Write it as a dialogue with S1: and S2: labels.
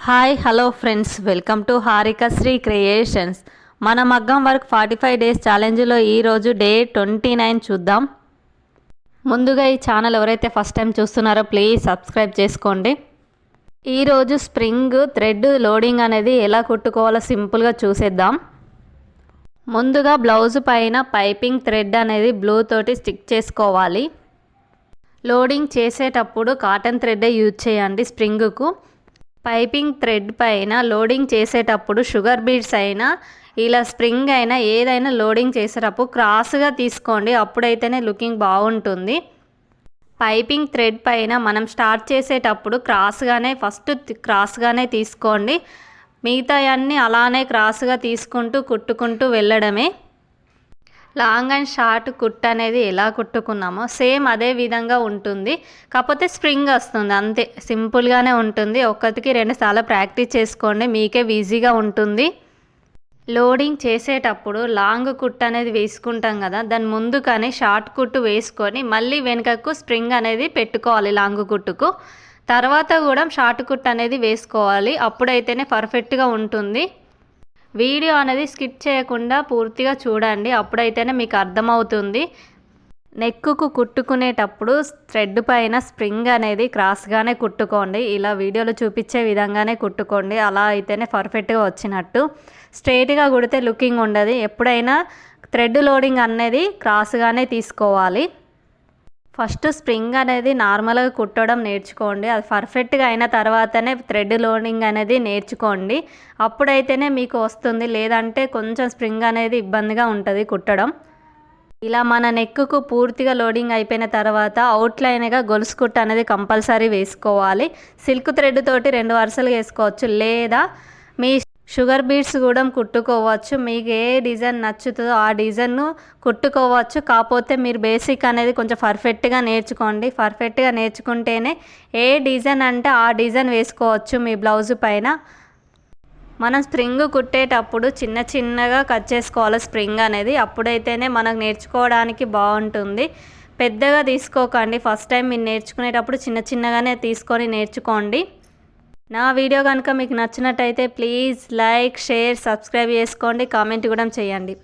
S1: Hi hello friends, welcome to Harikasri creations. మన మగ్గం work 45 days ఛాలెంజ్లో ఈరోజు డే 29 చూద్దాం. ముందుగా ఈ ఛానల్ ఎవరైతే ఫస్ట్ టైం చూస్తున్నారో ప్లీజ్ సబ్స్క్రైబ్ చేసుకోండి. ఈరోజు స్ప్రింగ్ థ్రెడ్ లోడింగ్ అనేది ఎలా కుట్టుకోవాలో సింపుల్గా చూసేద్దాం. ముందుగా బ్లౌజ్ పైన పైపింగ్ థ్రెడ్ అనేది బ్లూ తోటి స్టిక్ చేసుకోవాలి. లోడింగ్ చేసేటప్పుడు కాటన్ థ్రెడ్డే యూజ్ చేయండి. స్ప్రింగ్కు పైపింగ్ థ్రెడ్ పైన లోడింగ్ చేసేటప్పుడు షుగర్ బీడ్స్ అయినా ఇలా స్ప్రింగ్ అయినా ఏదైనా లోడింగ్ చేసేటప్పుడు క్రాస్గా తీసుకోండి, అప్పుడైతేనే లుకింగ్ బాగుంటుంది. పైపింగ్ థ్రెడ్ పైన మనం స్టార్ట్ చేసేటప్పుడు ఫస్ట్ క్రాస్గానే తీసుకోండి. మిగతా అన్నీ అలానే క్రాస్గా తీసుకుంటూ కుట్టుకుంటూ వెళ్ళడమే. లాంగ్ అండ్ షార్ట్ కుట్ అనేది ఎలా కుట్టుకున్నామో సేమ్ అదే విధంగా ఉంటుంది, కాకపోతే స్ప్రింగ్ వస్తుంది అంతే. సింపుల్గానే ఉంటుంది. ఒకటికి 2 సార్లు ప్రాక్టీస్ చేసుకోండి, మీకే ఈజీగా ఉంటుంది. లోడింగ్ చేసేటప్పుడు లాంగ్ కుట్ అనేది వేసుకుంటాం కదా, దాని ముందు కానీ షార్ట్ కుట్టు వేసుకొని మళ్ళీ వెనుకకు స్ప్రింగ్ అనేది పెట్టుకోవాలి లాంగ్ కుట్టుకు. తర్వాత కూడా షార్ట్ కుట్ అనేది వేసుకోవాలి, అప్పుడైతేనే పర్ఫెక్ట్గా ఉంటుంది. వీడియో అనేది స్కిప్ చేయకుండా పూర్తిగా చూడండి, అప్పుడైతేనే మీకు అర్థమవుతుంది. నెక్కుకు కుట్టుకునేటప్పుడు థ్రెడ్ పైన స్ప్రింగ్ అనేది క్రాస్గానే కుట్టుకోండి. ఇలా వీడియోలో చూపించే విధంగానే కుట్టుకోండి, అలా అయితేనే పర్ఫెక్ట్గా వచ్చినట్టు. స్ట్రైట్గా కుడితే లుకింగ్ ఉండదు. ఎప్పుడైనా థ్రెడ్ లోడింగ్ అనేది క్రాస్గానే తీసుకోవాలి. ఫస్ట్ స్ప్రింగ్ అనేది నార్మల్గా కుట్టడం నేర్చుకోండి, అది పర్ఫెక్ట్గా అయిన తర్వాతనే థ్రెడ్ లోడింగ్ అనేది నేర్చుకోండి, అప్పుడైతేనే మీకు వస్తుంది. లేదంటే కొంచెం స్ప్రింగ్ అనేది ఇబ్బందిగా ఉంటుంది కుట్టడం. ఇలా మన నెక్కుకు పూర్తిగా లోడింగ్ అయిపోయిన తర్వాత అవుట్లైన్గా గొలుసు కుట్టు అనేది కంపల్సరీ వేసుకోవాలి. సిల్క్ థ్రెడ్ తోటి 2 వరుసలు వేసుకోవచ్చు, లేదా మీ షుగర్ బీడ్స్ కూడా కుట్టుకోవచ్చు. మీకు ఏ డిజైన్ నచ్చుతుందో ఆ డిజైన్ను కుట్టుకోవచ్చు. కాకపోతే మీరు బేసిక్ అనేది కొంచెం పర్ఫెక్ట్గా నేర్చుకోండి. పర్ఫెక్ట్గా నేర్చుకుంటేనే ఏ డిజైన్ అంటే ఆ డిజైన్ వేసుకోవచ్చు మీ బ్లౌజ్ పైన. మనం స్ప్రింగ్ కుట్టేటప్పుడు చిన్నగా కట్ చేసుకోవాలి స్ప్రింగ్ అనేది, అప్పుడైతేనే మనకు నేర్చుకోవడానికి బాగుంటుంది. పెద్దగా తీసుకోకండి. ఫస్ట్ టైం మీరు నేర్చుకునేటప్పుడు చిన్నగానే తీసుకొని నేర్చుకోండి. నా వీడియో కనుక మీకు నచ్చినట్టయితే ప్లీజ్ లైక్, షేర్, సబ్స్క్రైబ్ చేసుకోండి. కామెంట్ కూడా చేయండి.